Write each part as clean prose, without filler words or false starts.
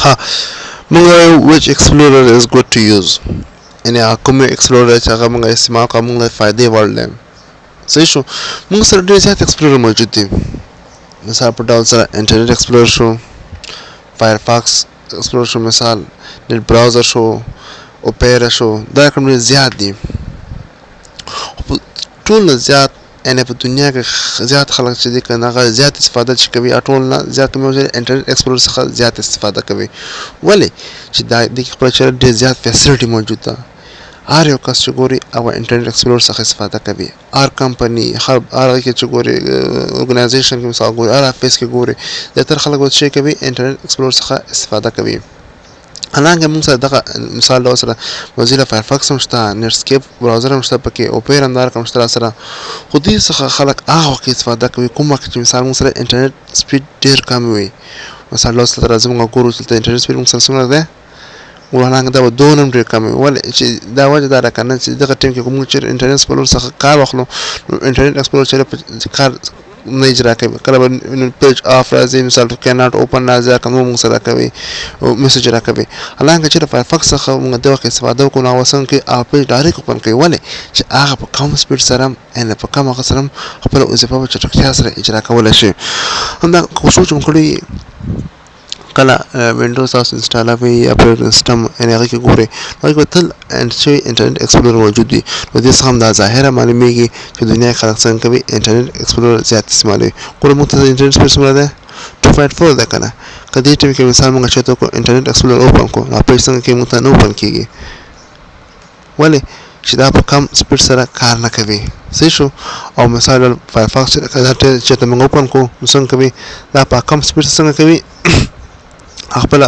ها موږ which explorer is good to use یعنی کوم explorer چې هغه موږ استعمال کوو موږ فائدې وړ لیم صحیح شو موږ سره ډېر زیات explorer موجود دي مثال په ډول سره انټرنیټ explorer شو فایرفاکس explorer شو مثال نیټ براوزر شو اوپیرا شو دا کوم ډېر زیات دي ټول زیات یعنی په دنیا کې زیات خلک چې دي کنه هغه زیات استفاده چې کوي ټول نه زیات کوم انټرنیټ ایکسپلورر څخه زیات استفاده کوي ولې چې دا د خپل چر ډېر زیات فیسیلیټي موجود ده هر یو کس چې ګوري او انټرنیټ ایکسپلورر څخه استفاده کوي هر کمپنی هر کې چې ګوري اورګنایزیشن کې مثال ګوري هر افیس کې ګوري زیاتره خلک څه کوي انټرنیټ ایکسپلورر څخه استفاده کوي حالانکه موږ سره دغه مثال له سره موزیلا فایرفاکس هم شته نټسکیپ براوزر هم شته پکې اوپیرا هم دار کوم شته سره خو دې څخه خلک هغه وخت استفاده کوي کوم وخت چې مثال موږ سره انټرنیټ سپیډ ډېر کم وي مثال له سره راځي موږ ګورو چې انټرنیټ سپیډ موږ سره څومره ده ولانګ دا دونه ډېر کم وي ولې چې دا وجه دا راکنه چې دغه ټیم کې کوم چې انټرنیټ ایکسپلورر څخه کار واخلو انټرنیټ ایکسپلورر چې کار نه اجرا کوي کله به پیج اف راځي مثال کیناټ اوپن راځي کوم موږ سره کوي او میسج راکوي حالانکه چې فایرفاکس څخه موږ د وخت استفاده کوو نو وسن کې اپ پیج ډایرکټ اوپن کوي ولې چې هغه په کم سپیډ سره ان په کم وخت سره خپل وظیفه په چټکتیا سره اجرا کولای شي همدا کوشش وکړي کله وینډوز تاسو انسټالوي یا اپریټینګ سیستم ان هغه کې ګوري نو هغه تل انټرنیټ ایکسپلورر موجود دي نو دې څخه هم دا ظاهره معلومیږي چې دنیا خلک څنګه کوي انټرنیټ ایکسپلورر زیات استعمالوي کوم موږ ته انټرنیټ سپیډ څومره ده 2.4 ده کنه کله چې کې مثال موږ چاته کو انټرنیټ ایکسپلورر اوپن کو نو په څنګه کې موږ ته نه اوپن کیږي ولې چې دا په کم سپیډ سره کار نه کوي صحیح شو او مثال فایرفاکس چې موږ اوپن کو څنګه کوي دا په کم سپیډ څنګه کوي خپل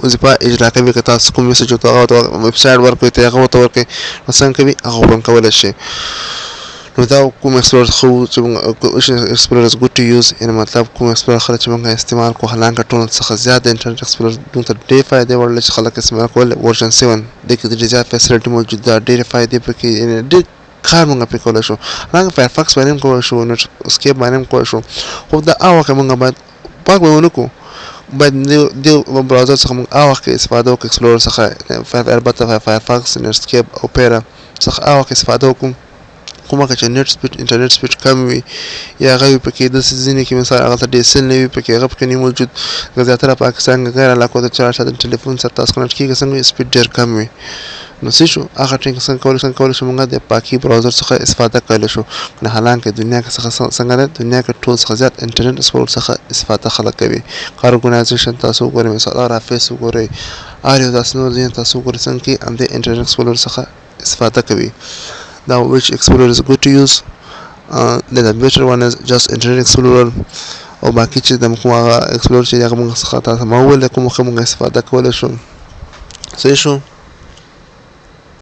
وظیفه اجرا کوي که تاسو کوم میسج او ویب سټ ورکوي ته هغه ورکوي مثلا کوي هغه اوپن کولای شي نو دا کوم ایکسپلورر خو چې ایکسپلورر از ګډ ټو یوز ان مطلب کوم ایکسپلورر خلک چې موږ استعمال کو حالانکه ټول څخه زیات انټرنیټ ایکسپلورر دغه ته ډېر فائدې ورل چې خلک استعمال کول ورژن 7 د کې ډېر زیات فیسیلیټي موجود ده ډېر فائدې پکې ډېر کار موږ پکې کولای شو حالانکه فایرفاکس باندې هم کولای شو نو اسکیپ باندې هم کولای شو خو دا هغه موږ باید پاک ونکو باید د براوزر څخه موږ هغه وخت استفاده وکړو ایکسپلورر څخه البته فایرفاکس نټسکیپ اوپیرا څخه هغه وخت استفاده وکړو کومه چې نت سپیډ انټرنیټ سپیډ کم وي یا هغه پکې د ځینې کې مثال هغه ته ډیسل نه وي پکې هغه پکې نه موجود زیاتره پاکستان غیر علاقو ته چار شاته ټلیفون سره تاسو کنټ کیږي څنګه سپیډ ډیر کم وي نو څه شو هغه څنګه کولای شو موږ د پاکي براوزر څخه استفاده کولای شو نه حالانکه دنیا کې څنګه ده دنیا کې ټول څخه زیات انټرنیټ ایکسپلورر څخه استفاده خلک کوي هر اورګنایزیشن تاسو ګورئ مثال هر افیس ګورئ هر یو تاسو نور ځین تاسو ګورئ څنګه هم د انټرنیټ ایکسپلورر څخه استفاده کوي Now, which explorer is good to use? Then the better one is just Internet Explorer. او باقي چې د کومه explorer چې هغه موږ څخه تاسو مو ول کوم خو موږ استفاده کولای شو صحیح شو